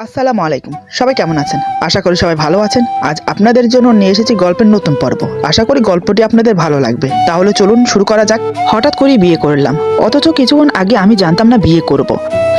আসসালামু আলাইকুম। সবাই কেমন আছেন? আশা করি সবাই ভালো আছেন। আজ আপনাদের জন্য নিয়ে এসেছি গল্পের নতুন পর্ব। আশা করি গল্পটি আপনাদের ভালো লাগবে। তাহলে চলুন শুরু করা যাক। হঠাৎ করেই বিয়ে করলাম, অথচ কিছুক্ষণ আগে আমি জানতাম না বিয়ে করব।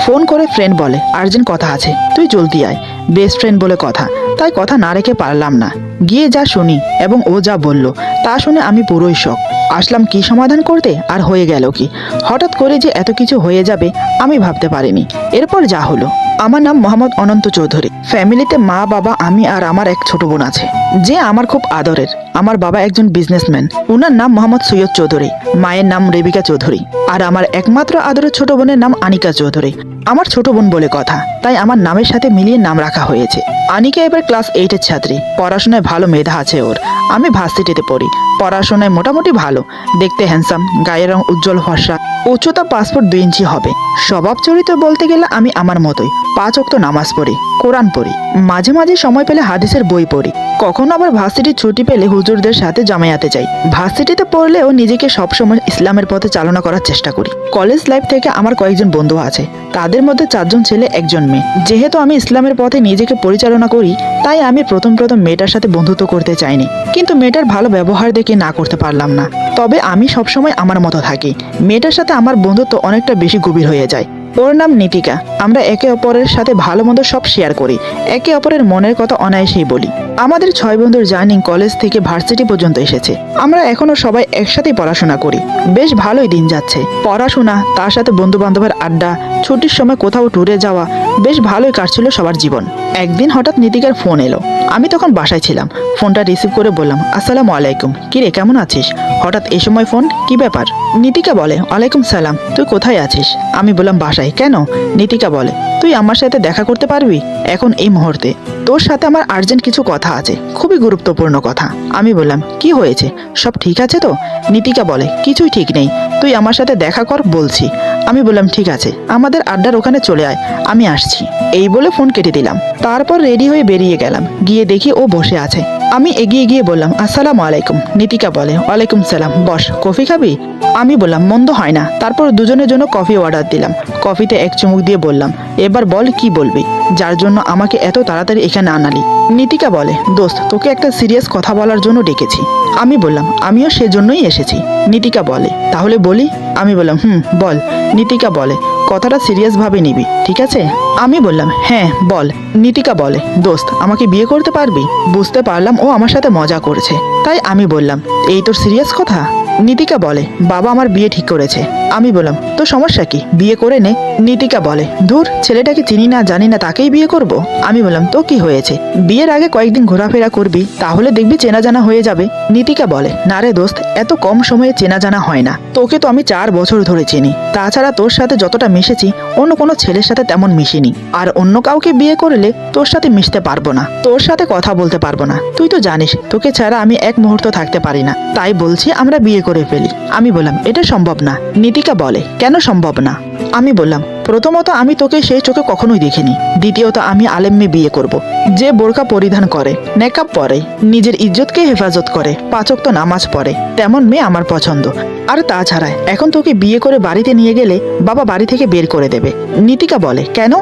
ফোন করে ফ্রেন্ড বলে আর্জেন্ট কথা আছে, তুই জলদি আয়। বেস্ট ফ্রেন্ড বলে কথা, তাই কথা না রেখে পারলাম না। গিয়ে যা শুনি এবং ও যা বলল তা শুনে আমি পুরোই শক। আসলাম কি সমাধান করতে, আর হয়ে গেল কি। হঠাৎ করে যে এত কিছু হয়ে যাবে আমি ভাবতে পারিনি। এরপর যা হলো। আমার নাম মোহাম্মদ অনন্ত চৌধুরী। ফ্যামিলিতে মা, বাবা, আমি আর আমার এক ছোট বোন আছে, যে আমার খুব আদরের। আমার বাবা একজন বিজনেসম্যান, ওনার নাম মোহাম্মদ সৈয়দ চৌধুরী। মায়ের নাম রেবিকা চৌধুরী। আর আমার একমাত্র আদরের ছোট বোনের নাম আনিকা চৌধুরী। আমার ছোট বোন বলে কথা, তাই আমার নামের সাথে মিলিয়ে নাম রাখা হয়েছে। আনিকা এবার ক্লাস 8-এর ছাত্রী। পড়াশোনায় ভালো মেধা আছে ওর। আমি ভার্সিটিতে পড়ি। পড়াশোনায় মোটামুটি ভালো, দেখতে হ্যান্ডসাম, গায়ের রং উজ্জ্বল ফর্সা, উচ্চতা পাসপোর্ট 2 ইঞ্চি হবে। স্বভাব চরিত্র বলতে গেলে আমি আমার মতোই 5 ওয়াক্ত নামাজ পড়ি, কোরআন পড়ি, মাঝে মাঝে সময় পেলে হাদিসের বই পড়ি। কখনো আবার ভার্সিটির ছুটি পেলে হুজুরদের সাথে জামায়াতে যাই। ভার্সিটিতে পড়লেও নিজেকে সবসময় ইসলামের পথে চালনা করার চেষ্টা করি। কলেজ লাইফ থেকে আমার কয়েকজন বন্ধু আছে, তাদের মধ্যে 4 জন ছেলে 1 জন মেয়ে। যেহেতু আমি ইসলামের পথে নিজেকে পরিচালনা করি, তাই আমি প্রথম মেয়েটার সাথে বন্ধুত্ব করতে চাইনি, কিন্তু মেয়েটার ভালো ব্যবহার দেখে না করতে পারলাম না। তবে আমি সবসময় আমার মতো থাকি। মেয়েটার সাথে আমার বন্ধুত্ব অনেকটা বেশি গভীর হয়ে যায়। ওর নাম নীতিকা। আমরা একে অপরের সাথে ভালো মন্দ সব শেয়ার করি, একে অপরের মনের কথা অনায়াসেই বলি। আমাদের 6 বন্ধুর জার্নি কলেজ থেকে ভার্সিটি পর্যন্ত এসেছে। আমরা এখনো সবাই একসাথেই পড়াশোনা করি। বেশ ভালোই দিন যাচ্ছে। পড়াশোনা, তার সাথে বন্ধু বান্ধবের আড্ডা, ছুটির সময় কোথাও ট্যুরে যাওয়া, বেশ ভালোই কাটছিল সবার জীবন। একদিন হঠাৎ নীতিকার ফোন এলো। আমি তখন বাসায় ছিলাম। ফোনটা রিসিভ করে বললাম, আসসালামু আলাইকুম। কিরে, কেমন আছিস? হঠাৎ এই সময় ফোন, কি ব্যাপার? নীতিকা বলে, ওয়ালাইকুম সালাম। তুই কোথায় আছিস? আমি বললাম, বাসায়। কেন? নীতিকা বলে, তুই আমার সাথে দেখা করতে পারবি এখন এই মুহূর্তে? তোর সাথে আমার আর্জেন্ট কিছু কথা আছে, খুবই গুরুত্বপূর্ণ কথা। আমি বললাম, কি হয়েছে? সব ঠিক আছে তো? নীতিকা বলে, কিছুই ঠিক নেই, তুই আমার সাথে দেখা কর, বলছি। আমি বললাম, ঠিক আছে, আমাদের আড্ডার ওখানে চলে আয়, আমি আসছি। এই বলে ফোন কেটে দিলাম। তারপর রেডি হয়ে বেরিয়ে গেলাম। গিয়ে দেখি ও বসে আছে। আমি এগিয়ে গিয়ে বললাম, আসসালামু আলাইকুম। নীতিকা বলে, ওয়ালাইকুম সালাম। বস, কফি খাবি? আমি বললাম, মন্দ হয় না। তারপর দুজনের জন্য কফি অর্ডার দিলাম। কফিতে 1 চুমুক দিয়ে বললাম, এবার বল কি বলবি, যার জন্য আমাকে এত তাড়াতাড়ি এখানে আনালি? নীতিকা বলে, দোস্ত, তোকে একটা সিরিয়াস কথা বলার জন্য ডেকেছি। আমি বললাম, আমিও সেজন্যই এসেছি। নীতিকা বলে, তাহলে বলি? আমি বললাম, বল। নীতিকা বলে, কথাটা সিরিয়াস ভাবে নিবি, ঠিক আছে? আমি বললাম, হ্যাঁ বল। নীতিকা বলে, দোস্ত, আমাকে বিয়ে করতে পারবি? বুঝতে পারলাম ও আমার সাথে মজা করছে, তাই আমি বললাম, এই তোর সিরিয়াস কথা? নীতিকা বলে, বাবা আমার বিয়ে ঠিক করেছে। আমি বললাম, তো সমস্যা কি, বিয়ে করে নে। নীতিকা বলে, ধুর, ছেলেটাকে চিনি না জানি না, তাকেই বিয়ে করব? আমি বললাম, তো কি হয়েছে, বিয়ের আগে কয়েকদিন ঘোরাফেরা করবি, তাহলে দেখবি চেনা জানা হয়ে যাবে। নীতিকা বলে, না রে দোস্ত, এত কম সময়ে চেনা জানা হয় না। তোকে তো আমি 4 বছর ধরে চিনি। তাছাড়া তোর সাথে যতটা মিশেছি অন্য কোনো ছেলের সাথে তেমন মিশিনি। আর অন্য কাউকে বিয়ে করলে তোর সাথে মিশতে পারবো না, তোর সাথে কথা বলতে পারবো না। তুই তো জানিস তোকে ছাড়া আমি এক মুহূর্ত থাকতে পারি না। তাই বলছি আমরা বিয়ে করে ফেলি। আমি বললাম, এটা সম্ভব না। নীতিকা বলে, কেন সম্ভব না? আমি বললাম, প্রথমত আমি তোকে সেই চোখে কখনোই দেখিনি। দ্বিতীয়ত আমি আলেম মেয়ে বিয়ে করব, যে বোরকা পরিধান করে, নেকাব পরে, নিজের ইজ্জতকে হেফাজত করে, 5 ওয়াক্ত নামাজ পড়ে, তেমন মেয়ে আমার পছন্দ। আর তাছাড়া এখন তোকে বিয়ে করে বাড়িতে নিয়ে গেলে বাবা বাড়ি থেকে বের করে দেবে। নীতিকা বলে, কেন?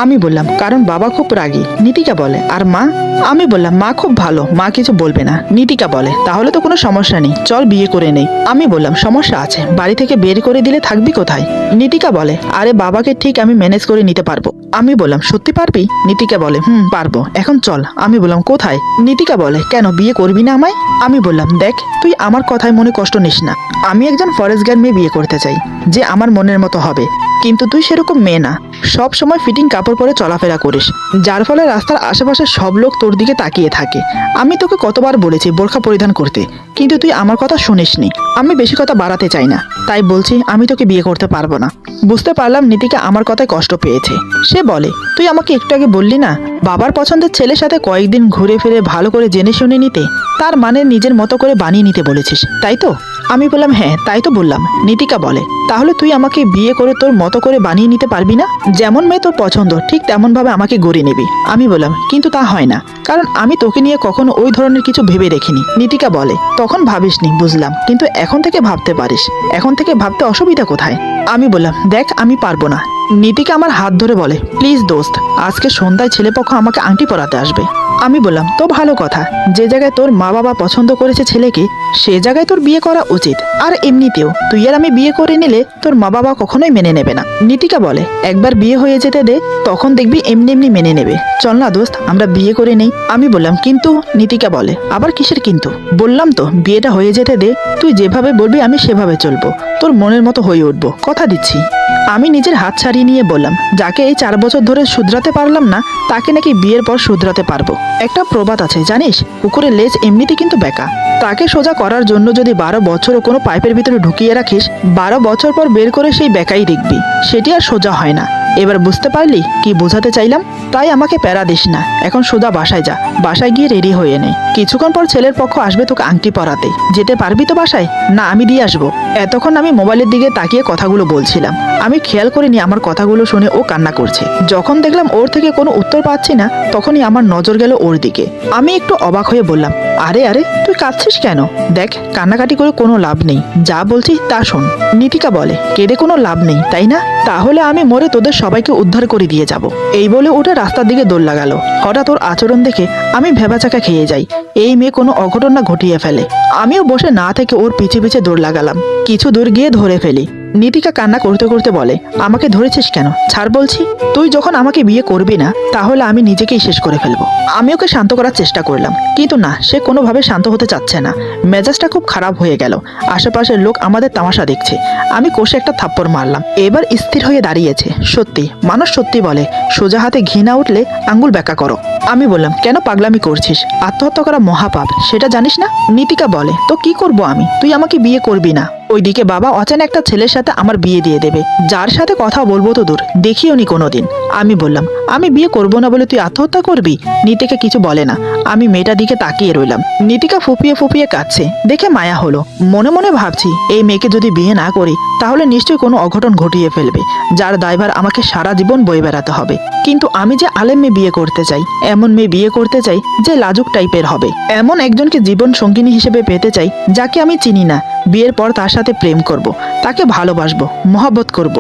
আমি বললাম, কারণ বাবা খুব রাগী। নীতিকা বলে, আর মা? আমি বললাম, মা খুব ভালো, মা কিছু বলবে না। নীতিকা বলে, তাহলে তো কোনো সমস্যা নেই, চল বিয়ে করে নেই। আমি বললাম, সমস্যা আছে, বাড়ি থেকে বের করে দিলে থাকবি কোথায়? নীতিকা বলে, আরে বাবাকে ঠিক আমি ম্যানেজ করে নিতে পারবো। আমি বললাম, সত্যি পারবি? নীতিকা বলে, পারবো, এখন চল। আমি বললাম, কোথায়? নীতিকা বলে, কেন, বিয়ে করবি না আমায়? আমি বললাম, দেখ, তুই আমার কথায় মনে কষ্ট নিস না। আমি একজন ফরেস্টগার্ড মেয়ে বিয়ে করতে চাই, যে আমার মনের মতো হবে। কিন্তু তুই সেরকম মেয়ে না, সব সময় ফিটিং কাপড় পরে চলাফেরা করিস, যার ফলে রাস্তার আশেপাশে সব লোক তোর দিকে তাকিয়ে থাকে। আমি তোকে কতবার বলেছি বোরখা পরিধান করতে, কিন্তু তুই আমার কথা শুনিসনি। আমি বেশি কথা বাড়াতে চাই না, তাই বলছি আমি তোকে বিয়ে করতে পারবো না। বুঝতে পারলাম নীতিকা আমার কথায় কষ্ট পেয়েছে। সে বলে, তুই আমাকে একটু আগে বললি না বাবার পছন্দের ছেলের সাথে কয়েকদিন ঘুরে ফিরে ভালো করে জেনে শুনে নিতে? তার মানে নিজের মতো করে বানিয়ে নিতে বলেছিস, তাই তো? আমি বললাম হ্যাঁ তাই তো বললাম। নীতিকা বলে, তাহলে তুই আমাকে বিয়ে করে তোর মতো করে বানিয়ে নিতে পারবি না? যেমন মেয়ে তোর পছন্দ ঠিক তেমন ভাবে আমাকে গড়ে নিবি। আমি বললাম কিন্তু তা হয় না, কারণ আমি তোকে নিয়ে কখনো ওই ধরনের কিছু ভেবে দেখিনি। নীতিকা বলে, তখন ভাবিসনি বুঝলাম, কিন্তু এখন থেকে ভাবতে পারিস। এখন থেকে ভাবতে অসুবিধা কোথায়? আমি বললাম দেখ আমি পারবো না। নীতিকা আমার হাত ধরে বলে, প্লিজ দোস্ত, আজকে সন্ধ্যায় ছেলেপক্ষ আমাকে আংটি পরাতে আসবে। আমি বললাম তো ভালো কথা, যে জায়গায় তোর মা বাবা পছন্দ করেছে ছেলেকে সে জায়গায় তোর বিয়ে করা উচিত। আর এমনিতেও তুই আর আমি বিয়ে করে নিলে তোর মা বাবা কখনোই মেনে নেবে না। নীতিকা বলে, একবার বিয়ে হয়ে যেতে দে, তখন দেখবি এমনি এমনি মেনে নেবে। চল না দোস্ত আমরা বিয়ে করে নেই। আমি বললাম কিন্তু। নীতিকা বলে, আবার কিসের কিন্তু? বললাম তো বিয়েটা হয়ে যেতে দে, তুই যেভাবে বলবি আমি সেভাবে চলবো, তোর মনের মতো হয়ে উঠবো, কথা দিচ্ছি। আমি নিজের হাত ছাড়িয়ে নিয়ে বললাম, যাকে এই 4 বছর ধরে শুধরাতে পারলাম না তাকে নাকি বিয়ের পর শুধরাতে পারবো। একটা প্রবাদ আছে জানিস, কুকুরের লেজ এমনিতে কিন্তু বেঁকা। তাকে সোজা করার জন্য যদি 12 বছরও কোনো পাইপের ভিতরে ঢুকিয়ে রাখিস, 12 বছর পর বের করে সেই বেঁকাই দেখবি, সেটি আর সোজা হয় না। এবার বুঝতে পারলি কি বোঝাতে চাইলাম? তাই আমাকে প্যারা দিস না, এখন সোজা বাসায় যা, বাসায় গিয়ে রেডি হয়ে নে। কিছুক্ষণ পর ছেলের পক্ষ আসবে তোকে আংটি পরাতে। যেতে পারবি তো বাসায়? না আমি দিয়ে আসবো। এতক্ষণ আমি মোবাইলের দিকে তাকিয়ে কথাগুলো বলছিলাম। আমি খেয়াল করিনি আমার কথাগুলো শুনে ও কান্না করছে। যখন দেখলাম ওর থেকে কোনো উত্তর পাচ্ছি না, তখনই আমার নজর গেল ওর দিকে। আমি একটু অবাক হয়ে বললাম, আরে আরে তুই কাঁদছিস কেন? দেখ কান্নাকাটি করে কোনো লাভ নেই, যা বলছি তা শোন। নীতিকা বলে, কেঁদে কোনো লাভ নেই তাই না? তাহলে আমি মরে তোদের সবাইকে উদ্ধার করে দিয়ে যাব। এই বলে ওটা রাস্তার দিকে দৌড় লাগালো। হঠাৎ ওর আচরণ দেখে আমি ভেবাচাকা খেয়ে যাই, এই মেয়ে কোনো অঘটন না ঘটিয়ে ফেলে। আমিও বসে না থেকে ওর পিছে পিছে দৌড় লাগালাম। কিছু দূর গিয়ে ধরে ফেলি। নীতিকা কান্না করতে করতে বলে, আমাকে ধরেছিস কেন? ছাড় বলছি। তুই যখন আমাকে বিয়ে করবি না তাহলে আমি নিজেকেই শেষ করে ফেলবো। আমি ওকে শান্ত করার চেষ্টা করলাম, কিন্তু না, সে কোনোভাবে শান্ত হতে চাচ্ছে না। মেজাজটা খুব খারাপ হয়ে গেল। আশেপাশের লোক আমাদের তামাশা দেখছে। আমি কষে একটা থাপ্পড় মারলাম। এবার স্থির হয়ে দাঁড়িয়েছে। সত্যি, মানুষ সত্যি বলে, সোজা হাতে ঘি না উঠলে আঙ্গুল ব্যাকা করো। আমি বললাম, কেন পাগলামি করছিস? আত্মহত্যা করা মহাপাপ, সেটা জানিস না? নীতিকা বলে, তো কি করব আমি? তুই আমাকে বিয়ে করবি না। ওইদিকে বাবা অচানক একটা ছেলের সাথে আমার বিয়ে দিয়ে দেবে, যার সাথে কথা বলবো তো দূর, দেখিও নি কোনোদিন। আমি বললাম, আমি বিয়ে করব না বলে তুই আত্মহত্যা করবি? নীতিকা কিছু বলে না। আমি মেয়েটার দিকে তাকিয়ে রইলাম। নীতিকা ফুপিয়ে ফুপিয়ে কাঁদছে, দেখে মায়া হলো। মনে মনে ভাবছি, এই মেয়েকে যদি বিয়ে না করি তাহলে নিশ্চয়ই কোনো অঘটন ঘটিয়ে ফেলবে, যার দায়ভার আমাকে সারা জীবন বয়ে বেড়াতে হবে। কিন্তু আমি যে আলেম মেয়ে বিয়ে করতে চাই, এমন মেয়ে বিয়ে করতে চাই যে লাজুক টাইপের হবে, এমন একজনকে জীবন সঙ্গিনী হিসেবে পেতে চাই যাকে আমি চিনি না। বিয়ের পর তার সাথে প্রেম করব, তাকে ভালোবাসবো, মহব্বত করব।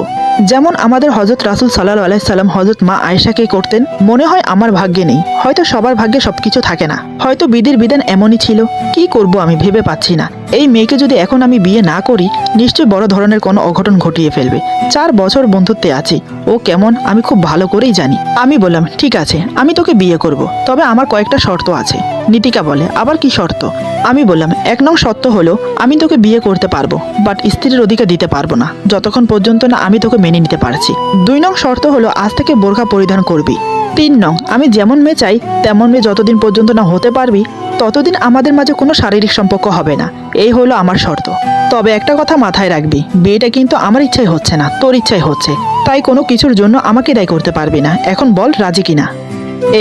যেমন আমাদের হযরত রাসূল সাল্লাল্লাহু আলাইহি সাল্লাম হযরত মা আয়েশাকে করতেন। মনে হয় আমার ভাগ্যে নেই, হয়তো সবার ভাগ্যে সবকিছু থাকে না, হয়তো বিধির বিধান এমনই ছিল। কি করব আমি ভেবে পাচ্ছি না। এই মেয়েকে যদি এখন আমি বিয়ে না করি, নিশ্চয়ই বড় ধরনের কোনো অঘটন ঘটিয়ে ফেলবে। 4 বছর বন্ধুত্বে আছি, ও কেমন আমি খুব ভালো করেই জানি। আমি বললাম, ঠিক আছে আমি তোকে বিয়ে করব, তবে আমার কয়েকটা শর্ত আছে। নীতিকা বলে, আবার কি শর্ত? আমি বললাম, 1 নং শর্ত হলো আমি তোকে বিয়ে করতে পারবো, বাট স্ত্রীর অধিকার দিতে পারবো না যতক্ষণ পর্যন্ত না আমি তোকে মেনে নিতে পারছি। 2 নং শর্ত হলো আজ থেকে বোরকা পরিধান করবি। 3 নং, আমি যেমন মেয়ে চাই তেমন মেয়ে যতদিন পর্যন্ত না হতে পারবি ততদিন আমাদের মাঝে কোনো শারীরিক সম্পর্ক হবে না। এই হলো আমার শর্ত। তবে একটা কথা মাথায় রাখবি, বিয়েটা কিন্তু আমার ইচ্ছাই হচ্ছে না, তোর ইচ্ছাই হচ্ছে, তাই কোনো কিছুর জন্য আমাকে দায়ী করতে পারবি না। এখন বল রাজি কিনা?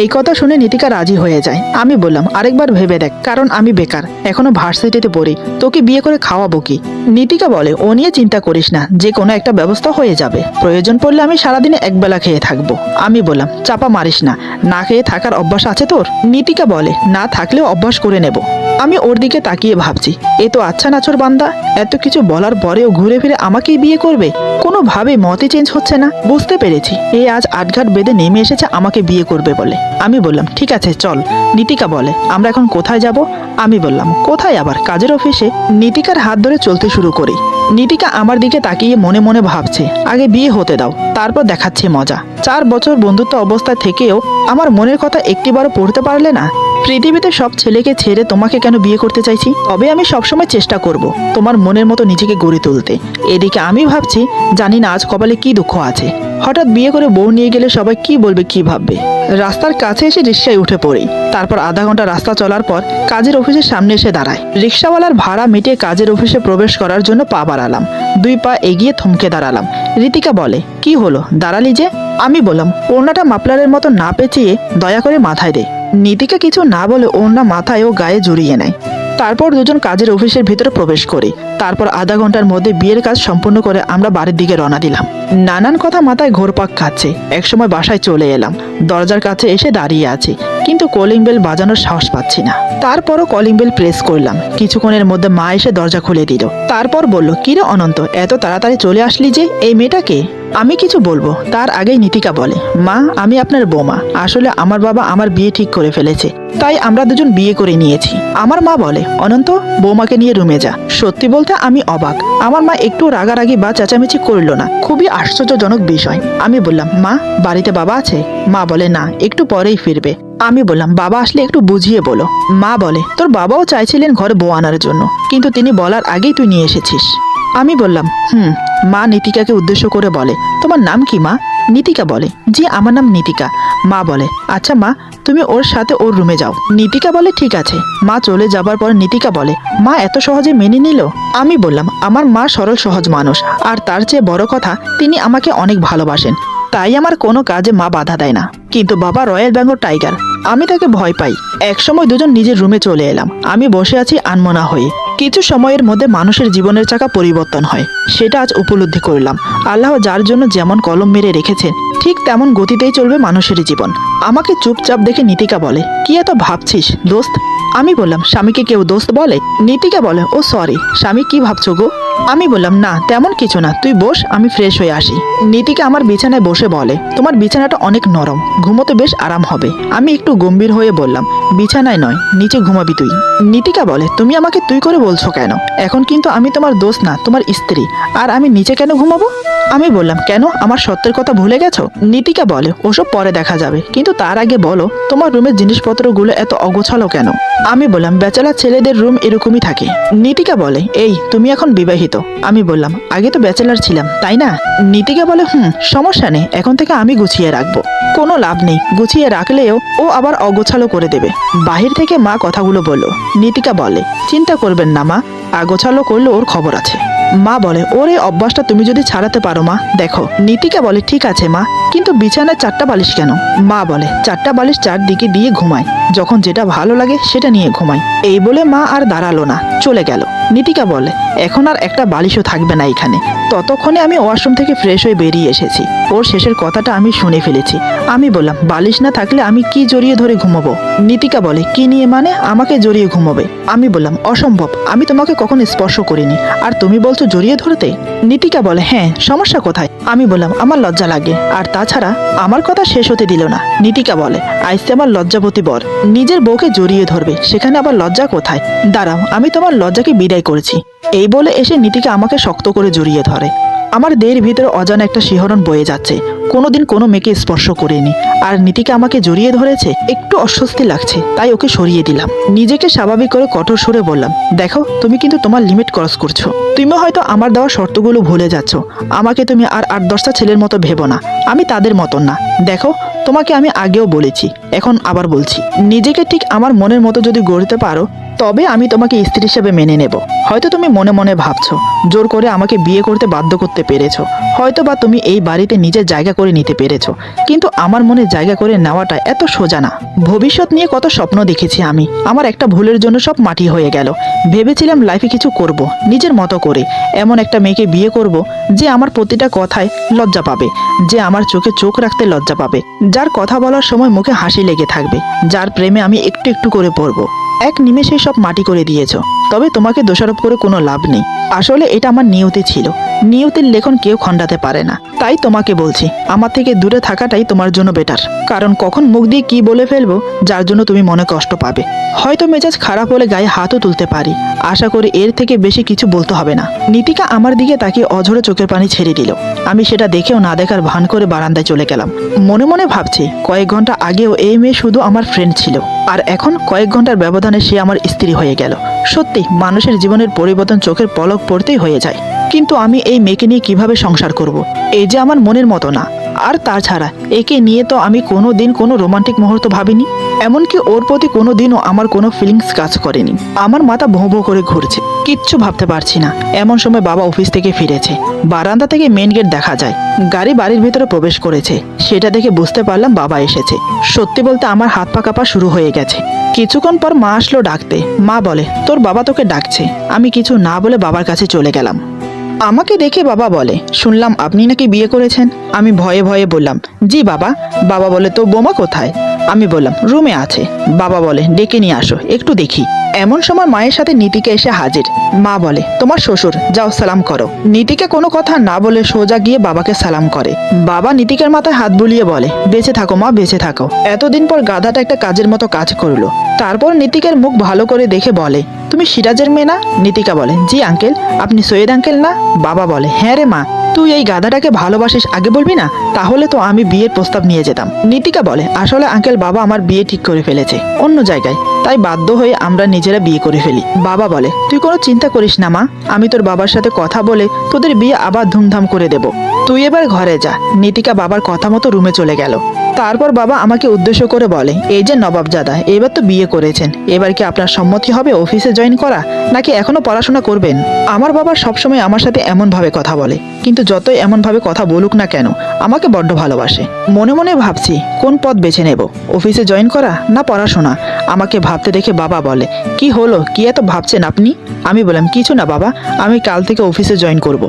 এই কথা শুনে নীতিকা রাজি হয়ে যায়। আমি বললাম, আরেকবার ভেবে দেখ, কারণ আমি বেকার, এখনো ভার্সিটিতে পড়ি, তোকে বিয়ে করে খাওয়াবো কি? নীতিকা বলে, ও নিয়ে চিন্তা করিস না, যে কোনো একটা ব্যবস্থা হয়ে যাবে। প্রয়োজন পড়লে আমি সারাদিনে একবেলা খেয়ে থাকবো। আমি বললাম, চাপা মারিস না, না খেয়ে থাকার অভ্যাস আছে তোর? নীতিকা বলে, না থাকলেও অভ্যাস করে নেব। আমি ওর দিকে তাকিয়ে ভাবছি, এ তো আচ্ছা নাচর বান্দা, এত কিছু বলার পরেও ঘুরে ফিরে আমাকেই বিয়ে করবে। কোনোভাবে মতই চেঞ্জ হচ্ছে না। বুঝতে পেরেছি এ আজ আটঘাট বেঁধে নেমে এসেছে আমাকে বিয়ে করবে বলে। আমি বললাম, ঠিক আছে চল। নীতিকা বলে, আমরা এখন কোথায় যাব? আমি বললাম, কোথায় আবার, কাজের অফিসে। নীতিকার হাত ধরে চলতে শুরু করি। নীতিকা আমার দিকে তাকিয়ে মনে মনে ভাবছে, আগে বিয়ে হতে দাও, তারপর দেখাচ্ছি মজা। 4 বছর বন্ধুত্ব অবস্থায় থেকেও আমার মনের কথা একটিবারও পড়তে পারলে না। পৃথিবীতে সব ছেলেকে ছেড়ে তোমাকে কেন বিয়ে করতে চাইছি? তবে আমি সবসময় চেষ্টা করব তোমার মনের মতো নিজেকে গড়ে তুলতে। এদিকে আমি ভাবছি, জানি না আজ কপালে কি দুঃখ আছে। হঠাৎ বিয়ে করে বউ নিয়ে গেলে সবাই কি বলবে, কি ভাববে। রাস্তার কাছে এসে রিক্সায় উঠে পড়ি। তারপর আধা ঘন্টা রাস্তা চলার পর কাজের অফিসের সামনে এসে দাঁড়ায়। রিক্সাওয়ালার ভাড়া মিটিয়ে কাজের অফিসে প্রবেশ করার জন্য পা বাড়ালাম। 2 পা এগিয়ে থমকে দাঁড়ালাম। ঋতিকা বলে, কি হলো দাঁড়ালি যে? আমি বললাম, ওড়নাটা মাফলারের মতো না পেঁচিয়ে দয়া করে মাথায় দে। নীতিকা কিছু না বলে ওড়না মাথায় ও গায়ে জড়িয়ে নেয়। তারপর দুজন কাজের অফিসের ভিতরে প্রবেশ করি। তারপর আধা ঘন্টার মধ্যে বিয়ের কাজ সম্পূর্ণ করে আমরা বাড়ির দিকে রওনা দিলাম। নানান কথা মাথায় ঘোরপাক খাচ্ছে। একসময় বাসায় চলে এলাম, দরজার কাছে এসে দাঁড়িয়ে আছি, কিন্তু কলিং বেল বাজানোর সাহস পাচ্ছি না। তারপরও কলিং বেল প্রেস করলাম। কিছুক্ষণের মধ্যে মা এসে দরজা খুলে দিল। তারপর বলল, কিরে অনন্ত, এত তাড়াতাড়ি চলে আসলি যে, এই মেয়েটাকে? আমি কিছু বলবো তার আগেই নীতিকা বলে, মা আমি আপনার বৌমা, আসলে আমার বাবা আমার বিয়ে ঠিক করে ফেলেছে, তাই আমরা দুজন বিয়ে করে নিয়েছি। আমার মা বলে, অনন্ত বৌমাকে নিয়ে রুমে যা। সত্যি বলতে আমি অবাক। আমার মা একটু রাগারাগি বা চেঁচামেচি করলো না, খুবই আশ্চর্যজনক বিষয়। আমি বললাম, মা বাড়িতে বাবা আছে? মা বলে, না, একটু পরেই ফিরবে। আমি বললাম, বাবা আসলে একটু বুঝিয়ে বলো। মা বলে, তোর বাবাও চাইছিলেন ঘরে বউ আনার জন্য, কিন্তু তিনি বলার আগেই তুই নিয়ে এসেছিস। আমি বললাম, মা নীতিকাকে উদ্দেশ্য করে বলে, তোমার নাম কি মা? নীতিকা বলে, জি আমার নাম নীতিকা। মা বলে, আচ্ছা মা, তুমি ওর সাথে ওর রুমে যাও। নীতিকা বলে, ঠিক আছে। মা চলে যাবার পর নীতিকা বলে, মা এত সহজে মেনে নিল? আমি বললাম, আমার মা সরল সহজ মানুষ, আর তার চেয়ে বড় কথা, তিনি আমাকে অনেক ভালোবাসেন, তাই আমার কোনো কাজে মা বাধা দেয় না। কিন্তু বাবা রয়্যাল বেঙ্গল টাইগার, আমি তাকে ভয় পাই। একসময় দুজন নিজের রুমে চলে এলাম। আমি বসে আছি আনমনা হয়ে। কিছু সময়ের মধ্যে মানুষের জীবনের চাকা পরিবর্তন হয়, সেটা আজ উপলব্ধি করলাম। আল্লাহ যার জন্য যেমন কলম মেরে রেখেছেন, ঠিক তেমন গতিতেই চলবে মানুষের জীবন। আমাকে চুপচাপ দেখে নীতিকা বলে, কি এত ভাবছিস দোস্ত? আমি বললাম, স্বামীকে কেউ দোস্ত বলে? নীতিকা বলে, ও সরি, স্বামী কি ভাবছো গো? আমি বললাম, না তেমন কিছু না, তুই বস, আমি ফ্রেশ হয়ে আসি। নীতিকা আমার বিছানায় বসে বলে, তোমার বিছানাটা অনেক নরম, ঘুমোতে বেশ আরাম হবে। আমি একটু গম্ভীর হয়ে বললাম, বিছানায় নয়, নিচে ঘুমাবি তুই। নীতিকা বলে, তুমি আমাকে তুই করে বলছো কেন? এখন কিন্তু আমি তোমার দোস্ত না, তোমার স্ত্রী, আর আমি নিচে কেন ঘুমাবো? আমি বললাম, কেন, আমার সত্যের কথা ভুলে গেছো? নীতিকা বলে, ওসব পরে দেখা যাবে, কিন্তু তার আগে বলো তোমার রুমের জিনিসপত্রগুলো এত অগোছালো কেন? আমি বললাম, ব্যাচেলার ছেলেদের রুম এরকমই থাকে। নীতিকা বলে, এই তুমি এখন বিবাহিত। আমি বললাম, আগে তো ব্যাচেলার ছিলাম, তাই না? নীতিকা বলে, সমস্যা নেই, এখন থেকে আমি গুছিয়ে রাখবো। কোনো লাভ নেই, গুছিয়ে রাখলেও ও আবার অগোছালো করে দেবে। বাহির থেকে মা কথাগুলো বলল। নীতিকা বলে, চিন্তা করবেন না মা, আগোছালো করলে ওর খবর আছে। মা বলে, ওর এই অভ্যাসটা তুমি যদি ছাড়াতে পারো মা, দেখো। নীতিকা বলে, ঠিক আছে মা, কিন্তু বিছানায় 4টা বালিশ কেন? মা বলে, 4টা বালিশ 4 দিকে দিয়ে ঘুমায়, যখন যেটা ভালো লাগে সেটা নিয়ে ঘুমায়। এই বলে মা আর দাঁড়ালো না, চলে গেল। নীতিকা বলে, এখন আর একটা বালিশও থাকবে না এখানে। ততক্ষণে আমি ওয়াশরুম থেকে ফ্রেশ হয়ে বেরিয়ে এসেছি। ওর শেষের কথাটা আমি শুনে ফেলেছি। আমি বললাম, বালিশ না থাকলে আমি কি জড়িয়ে ধরে ঘুমাবো? নীতিকা বলে, কি নিয়ে মানে? আমাকে জড়িয়ে ঘুমাবে? আমি বললাম, অসম্ভব, আমি তোমাকে কখনো স্পর্শ করিনি, আর তুমি বলছো জড়িয়ে ধরতে? নীতিকা বলে, হ্যাঁ, সমস্যা কোথায়? আমি বললাম, আমার লজ্জা লাগে, আর তাছাড়া। আমার কথা শেষ হতে দিল না। নীতিকা বলে, আইসে আমার লজ্জাবতী বর, নিজের বউকে জড়িয়ে ধরবে, সেখানে আবার লজ্জা কোথায়? দাঁড়াও, আমি তোমার লজ্জাকে বিদায় করেছি। এই বলে এসে নীতিকা আমাকে শক্ত করে জড়িয়ে ধরে। আমার দেহের ভিতরে অজানা একটা শিহরণ বয়ে যাচ্ছে। কোনোদিন কোনো মেয়েকে স্পর্শ করিনি, আর নীতিকা আমাকে জড়িয়ে ধরেছে। একটু অস্বস্তি লাগছে, তাই ওকে সরিয়ে দিলাম। নিজেকে স্বাভাবিক করে কঠোর সুরে বললাম, দেখো তুমি কিন্তু তোমার লিমিট ক্রস করছো। তুমি হয়তো আমার দেওয়া শর্তগুলো ভুলে যাচ্ছ। আমাকে তুমি আর 8-10টা ছেলের মতো ভেবো না, আমি তাদের মতন না। দেখো, তোমাকে আমি আগেও বলেছি, এখন আবার বলছি, নিজেকে ঠিক আমার মনের মতো যদি গড়তে পারো, তবে আমি তোমাকে স্ত্রী হিসেবে মেনে নেব। হয়তো তুমি মনে মনে ভাবছো জোর করে আমাকে বিয়ে করতে বাধ্য করতে পেরেছো, হয়তো বা তুমি এই বাড়িতে নিজের জায়গা করে নিতে পেরেছো, কিন্তু আমার মনে জায়গা করে নেওয়াটা এত সোজা না। ভবিষ্যৎ নিয়ে কত স্বপ্ন দেখেছি আমি, আমার একটা ভুলের জন্য সব মাটি হয়ে গেল। ভেবেছিলাম লাইফে কিছু করব, নিজের মতো করে, এমন একটা মেয়েকে বিয়ে করব যে আমার প্রতিটা কথায় লজ্জা পাবে, যে আমার চোখে চোখ রাখতে লজ্জা পাবে, যার কথা বলার সময় মুখে হাসি লেগে থাকবে, যার প্রেমে আমি একটু একটু করে পড়বো। এক নিমেষে সব মাটি করে দিয়েছো, তবে তোমাকে দোষারোপ করে কোনো লাভ নেই। আসলে এটা আমার নিয়তি ছিল, নিয়তির লেখন কেউ খণ্ডাতে পারে না। তাই তোমাকে বলছি, আমার থেকে দূরে থাকাটাই তোমার জন্য বেটার, কারণ কখন মুখ দিয়ে কি বলে ফেলবো যার জন্য তুমি মনে কষ্ট পাবে। হয়তো মেজাজ খারাপ হলে গায়ে হাতও তুলতে পারি, আশা করি এর থেকে বেশি কিছু বলতে হবে না। নীতিকা আমার দিকে তাকিয়ে অঝরে চোখের পানি ছেড়ে দিল। আমি সেটা দেখেও না দেখার ভান করে বারান্দায় চলে গেলাম। মনে মনে ভাবছি, কয়েক ঘন্টা আগেও এই মেয়ে শুধু আমার ফ্রেন্ড ছিল, আর এখন কয়েক ঘন্টার ব্যবধানে সে আমার স্ত্রী হয়ে গেল। সত্যি মানুষের জীবনের পরিবর্তন চোখের পলক পড়তেই হয়ে যায়। কিন্তু আমি এই মেয়েকে নিয়ে কিভাবে সংসার করব? এই যে আমার মনের মতো না, আর তাছাড়া একে নিয়ে তো আমি কোনো দিন কোনো রোমান্টিক মুহূর্ত ভাবিনি, এমনকি ওর প্রতি কোনো দিনও আমার কোনো ফিলিংস কাজ করেনি। আমার মাথা ভোঁ ভোঁ করে ঘুরছে, কিচ্ছু ভাবতে পারছি না। এমন সময় বাবা অফিস থেকে ফিরেছে। বারান্দা থেকে মেন গেট দেখা যায়, গাড়ি বাড়ির ভিতরে প্রবেশ করেছে। সেটা দেখে বুঝতে পারলাম বাবা এসেছে। সত্যি বলতে আমার হাত পা কাঁপা শুরু হয়ে গেছে। কিছুক্ষণ পর মা আসলো ডাকতে। মা বলে, তোর বাবা তোকে ডাকছে। আমি কিছু না বলে বাবার কাছে চলে গেলাম। আমাকে দেখে বাবা বলে, শুনলাম আপনি নাকি বিয়ে করেছেন। আমি ভয়ে ভয়ে বললাম, জি বাবা। বাবা বলে, তো বোমা কোথায়? আমি বললাম, রুমে আছে। বাবা বলে, ডেকে নিয়ে আসো, একটু দেখি। এমন সময় মায়ের সাথে নীতিকা এসে হাজির। মা বলে, তোমার শ্বশুর, যাও সালাম করো। নীতিকা কোনো কথা না বলে সোজা গিয়ে বাবাকে সালাম করে। বাবা নীতিকার মাথায় হাত বুলিয়ে বলে, বেঁচে থাকো মা, বেঁচে থাকো। এতদিন পর গাধাটা একটা কাজের মতো কাজ করলো। তারপর নীতিকার মুখ ভালো করে দেখে বলে, তুমি সিরাজের মেয়ে না? নীতিকা বলে, জি আঙ্কেল। আপনি সৈয়দ আঙ্কেল না? বাবা বলে, হ্যাঁ রে মা, তুই এই গাধাটাকে ভালোবাসিস আগে বলবি না? তাহলে তো আমি বিয়ের প্রস্তাব নিয়ে যেতাম। নীতিকা বলে, আসলে আঙ্কেল বাবা আমার বিয়ে ঠিক করে ফেলেছে অন্য জায়গায়, তাই বাধ্য হয়ে আমরা নিজেরা বিয়ে করে ফেলি। বাবা বলে, তুই কোনো চিন্তা করিস না মা, আমি তোর বাবার সাথে কথা বলে তোদের বিয়ে আবার ধুমধাম করে দেব। তুই এবার ঘরে যা। নীতিকা বাবার কথা মতো রুমে চলে গেল। তারপর বাবা আমাকে উদ্দেশ্য করে বলে, এই যে নবাবজাদা, এবার তো বিয়ে করেছেন, এবার কি আপনার সম্মতি হবে অফিসে জয়েন করা, নাকি এখনো পড়াশোনা করবেন? আমার বাবা সবসময় আমার সাথে এমনভাবে কথা বলে, কিন্তু যতই এমনভাবে কথা বলুক না কেন আমাকে বড্ড ভালোবাসে। মনে মনে ভাবছি কোন পথ বেছে নেব, অফিসে জয়েন করা না পড়াশোনা। আমাকে ভাবতে দেখে বাবা বলে, কি হলো, কি এত ভাবছেন আপনি? আমি বললাম, কিছু না বাবা, আমি কাল থেকে অফিসে জয়েন করব।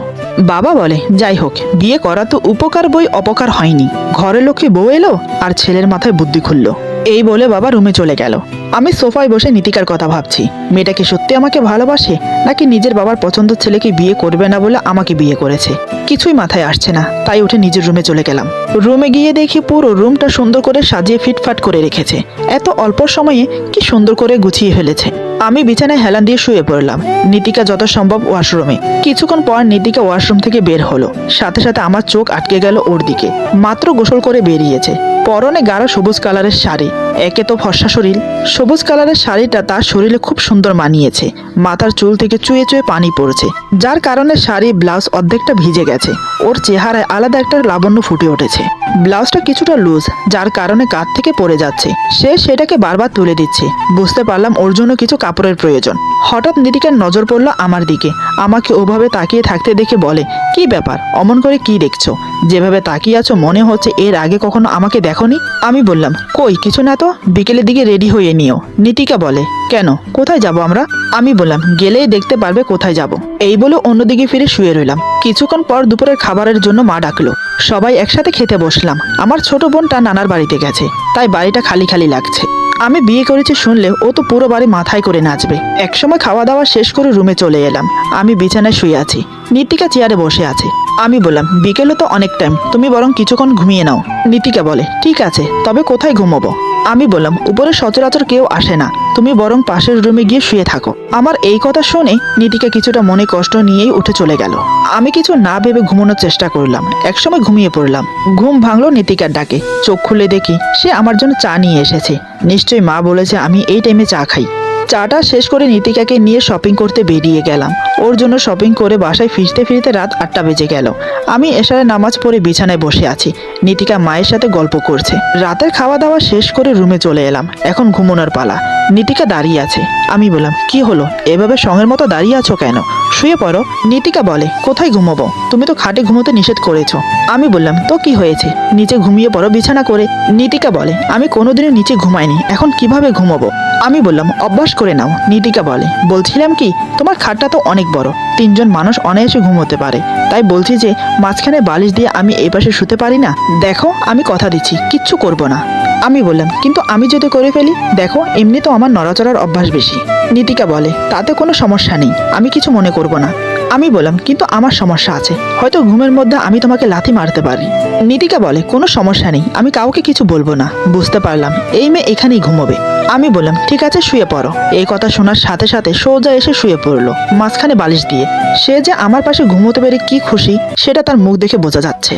বাবা বলে, যাই হোক, বিয়ে করা তো উপকার বই অপকার হয়নি। ঘরে লক্ষ্মী বউ এলো আর ছেলের মাথায় বুদ্ধি খুললো। এই বলে বাবা রুমে চলে গেল। আমি সোফায় বসে নীতিকার কথা ভাবছি। মেয়েটা কি সত্যি আমাকে ভালোবাসে, নাকি নিজের বাবার পছন্দের ছেলেকে বিয়ে করবে না বলে আমাকে বিয়ে করেছে? কিছুই মাথায় আসছে না, তাই উঠে নিজের রুমে চলে গেলাম। রুমে গিয়ে দেখি পুরো রুমটা সুন্দর করে সাজিয়ে ফিটফাট করে রেখেছে। এত অল্প সময়ে কি সুন্দর করে গুছিয়ে ফেলেছে। আমি বিছানায় হেলান দিয়ে শুয়ে পড়লাম। নীতিকা যত সম্ভব ওয়াশরুমে। কিছুক্ষণ পর নীতিকা ওয়াশরুম থেকে বের হলো। সাথে সাথে আমার চোখ আটকে গেল ওর দিকে। মাত্র গোসল করে বেরিয়েছে, পরনে গাঢ় সবুজ কালারের শাড়ি। একে তো ফর্সা শরীর, সবুজ কালারের শাড়িটা তার শরীরে খুব সুন্দর মানিয়েছে। মাথার চুল থেকে চুয়ে চুয়ে পানি পড়ছে, যার কারণে শাড়ি ব্লাউজ অর্ধেকটা ভিজে গেছে। ওর চেহারায় আলাদা একটা লাবণ্য ফুটে উঠেছে। ব্লাউজটা কিছুটা লুজ, যার কারণে কাঁধ থেকে পড়ে যাচ্ছে। সে সেটাকে বারবার তুলে দিচ্ছে। বুঝতে পারলাম ওর জন্য কিছু কাপড়ের প্রয়োজন। হঠাৎ নীতিকার নজর পড়লো আমার দিকে। আমাকে ওভাবে তাকিয়ে থাকতে দেখে বলে, কি ব্যাপার, অমন করে কি দেখছো? যেভাবে তাকিয়ে আছো মনে হচ্ছে এর আগে কখনো আমাকে দেখোনি। আমি বললাম, কই কিছু না তো, বিকেলের দিকে রেডি হয়ে নিও। নীতিকা বলে, কেন, কোথায় যাব আমরা? আমি বললাম, গেলেই দেখতে পারবে কোথায় যাব। এই বলে অন্যদিকে ফিরে শুয়ে রইলাম। কিছুক্ষণ পর দুপুরের খাবারের জন্য মা ডাকলো। সবাই একসাথে খেতে বসলাম। আমার ছোট বোনটা নানার বাড়িতে গেছে, তাই বাড়িটা খালি খালি লাগছে। আমি বিয়ে করেছি শুনলে ও তো পুরো বাড়ি মাথায় করে নাচবে। একসময় খাওয়া দাওয়া শেষ করে রুমে চলে এলাম। আমি বিছানায় শুয়ে আছি, নীতিকা চেয়ারে বসে আছে। আমি বললাম, বিকেলে তো অনেক টাইম, তুমি বরং কিছুক্ষণ ঘুমিয়ে নাও। নীতিকা বলে, ঠিক আছে, তবে কোথায় ঘুমাবো? আমি বললাম, উপরে সচরাচর কেউ আসে না, তুমি বরং পাশের রুমে গিয়ে শুয়ে থাকো। আমার এই কথা শুনে নীতিকা কিছুটা মনে কষ্ট নিয়েই উঠে চলে গেল। আমি কিছু না ভেবে ঘুমানোর চেষ্টা করলাম। একসময় ঘুমিয়ে পড়লাম। ঘুম ভাঙলো নীতিকার ডাকে। চোখ খুলে দেখি সে আমার জন্য চা নিয়ে এসেছে। নিশ্চয়ই মা বলেছে আমি এই টাইমে চা খাই। চাটা শেষ করে নীতিকাকে নিয়ে শপিং করতে বেরিয়ে গেলাম। ওর জন্য শপিং করে বাসায় ফিরতে ফিরতে রাত 8টা বেজে গেল। আমি এশারে নামাজ পড়ে বিছানায় বসে আছি। নীতিকা মায়ের সাথে গল্প করছে। রাতের খাওয়া দাওয়া শেষ করে রুমে চলে এলাম। এখন ঘুমানোর পালা। নীতিকা দাঁড়িয়ে আছে। আমি বললাম, কি হলো, এভাবে সঙ্গের মতো দাঁড়িয়ে আছো কেন? শুয়ে পড়ো। নীতিকা বলে, কোথায় ঘুমাবো? তুমি তো খাটে ঘুমোতে নিষেধ করেছো। আমি বললাম, তো কি হয়েছে, নিচে ঘুমিয়ে পড়ো বিছানা করে। নীতিকা বলে, আমি কোনোদিনও নিচে ঘুমাইনি, এখন কিভাবে ঘুমাবো? আমি বললাম, অভ্যাস করে নাও। নীতিকা বলে, বলছিলাম কি, তোমার খাটটা তো অনেক বড়, 3জন মানুষ অনায়াসে ঘুমোতে পারে, তাই বলছি যে মাঝখানে বালিশ দিয়ে আমি এই পাশে শুতে পারি না? দেখো, আমি কথা দিচ্ছি কিচ্ছু করব না। আমি বললাম, কিন্তু আমি যদি করে ফেলি? দেখো, এমনি তো আমার নড়াচড়ার অভ্যাস বেশি। নীতিকা বলে, তাতে কোনো সমস্যা নেই, আমি কিছু মনে করব না। আমি বললাম, কিন্তু আমার সমস্যা আছে, হয়তো ঘুমের মধ্যে আমি তোমাকে লাথি মারতে পারি। নীতিকা বলে, কোনো সমস্যা নেই, আমি কাউকে কিছু বলবো না। বুঝতে পারলাম এই মেয়ে এখানেই ঘুমোবে। আমি বললাম, ঠিক আছে, শুয়ে পড়ো। এই কথা শোনার সাথে সাথে সোজা এসে শুয়ে পড়লো মাঝখানে বালিশ দিয়ে। সে যে আমার পাশে ঘুমোতে পেরে কি খুশি সেটা তার মুখ দেখে বোঝা যাচ্ছে।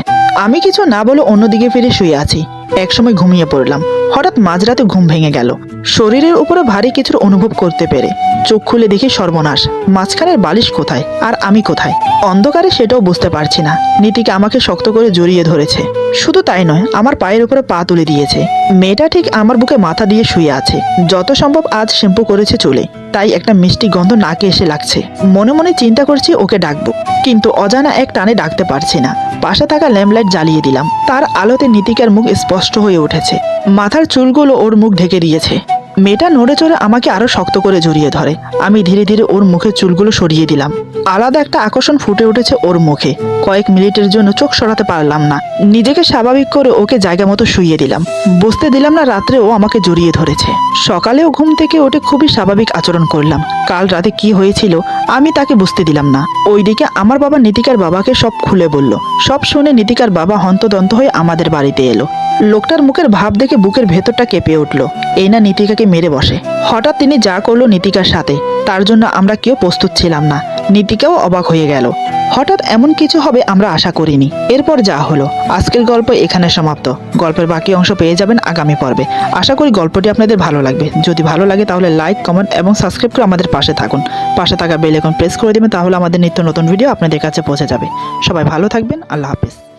আমি কিছু না বলে অন্যদিকে ফিরে শুয়ে আছি। একসময় ঘুমিয়ে পড়লাম। হঠাৎ মাঝরাতে ঘুম ভেঙে গেল, শরীরের উপরে ভারী কিছুর অনুভব করতে পেরে। চোখ খুলে দেখি সর্বনাশ, মাঝখানের বালিশ কোথায় আর আমি কোথায়? অন্ধকারে সেটাও বুঝতে পারছি না। নীতিকা আমাকে শক্ত করে জড়িয়ে ধরেছে। শুধু তাই নয়, আমার পায়ের উপরে পা তুলে দিয়েছে। মেয়েটা ঠিক আমার বুকে মাথা দিয়ে শুয়ে আছে। যত সম্ভব আজ শ্যাম্পু করেছে চুলে, তাই একটা মিষ্টি গন্ধ নাকে এসে লাগছে। মনে মনে চিন্তা করছি ওকে ডাকবো, কিন্তু অজানা এক টানে ডাকতে পারছি না। পাশে থাকা ল্যাম্পলাইট জ্বালিয়ে দিলাম। তার আলোতে নীতিকার মুখ স্পষ্ট হয়ে উঠেছে। মাথার চুলগুলো ওর মুখ ঢেকে দিয়েছে। মেয়েটা নড়ে চড়ে আমাকে আরো শক্ত করে জড়িয়ে ধরে। আমি ধীরে ধীরে ওর মুখের চুলগুলো সরিয়ে দিলাম। আলাদা একটা আকর্ষণ ফুটে উঠেছে ওর মুখে। কয়েক মিনিটের জন্য চোখ সরাতে পারলাম না। নিজেকে স্বাভাবিক করে ওকে জায়গা মতো শুইয়ে দিলাম। বুঝতে দিলাম না রাত্রে ও আমাকে জড়িয়ে ধরেছে। সকালেও ঘুম থেকে উঠে খুবই স্বাভাবিক আচরণ করলাম। কাল রাতে কি হয়েছিল আমি তাকে বুঝতে দিলাম না। ওইদিকে আমার বাবা নীতিকার বাবাকে সব খুলে বলল। সব শুনে নীতিকার বাবা হন্তদন্ত হয়ে আমাদের বাড়িতে এলো। লোকটার মুখের ভাব দেখে বুকের ভেতরটা কেঁপে উঠল। এই না নীতিকাকে মেরে বসে। হঠাৎ তিনি যা করলো নীতিকার সাথে, তার জন্য আমরা কেউ প্রস্তুত ছিলাম না। নীতিকাও অবাক হয়ে গেল। হঠাৎ এমন কিছু হবে আমরা আশা করিনি। এরপর যা হলো, আজকের গল্প এখানে সমাপ্ত। গল্পের বাকি অংশ পেয়ে যাবেন আগামী পর্বে। আশা করি গল্পটি আপনাদের ভালো লাগবে। যদি ভালো লাগে তাহলে লাইক, কমেন্ট এবং সাবস্ক্রাইব করে আমাদের পাশে থাকুন। পাশে থাকা বেল আইকন প্রেস করে দেবেন, তাহলে আমাদের নিত্য নতুন ভিডিও আপনাদের কাছে পৌঁছে যাবে। সবাই ভালো থাকবেন। আল্লাহ হাফেজ।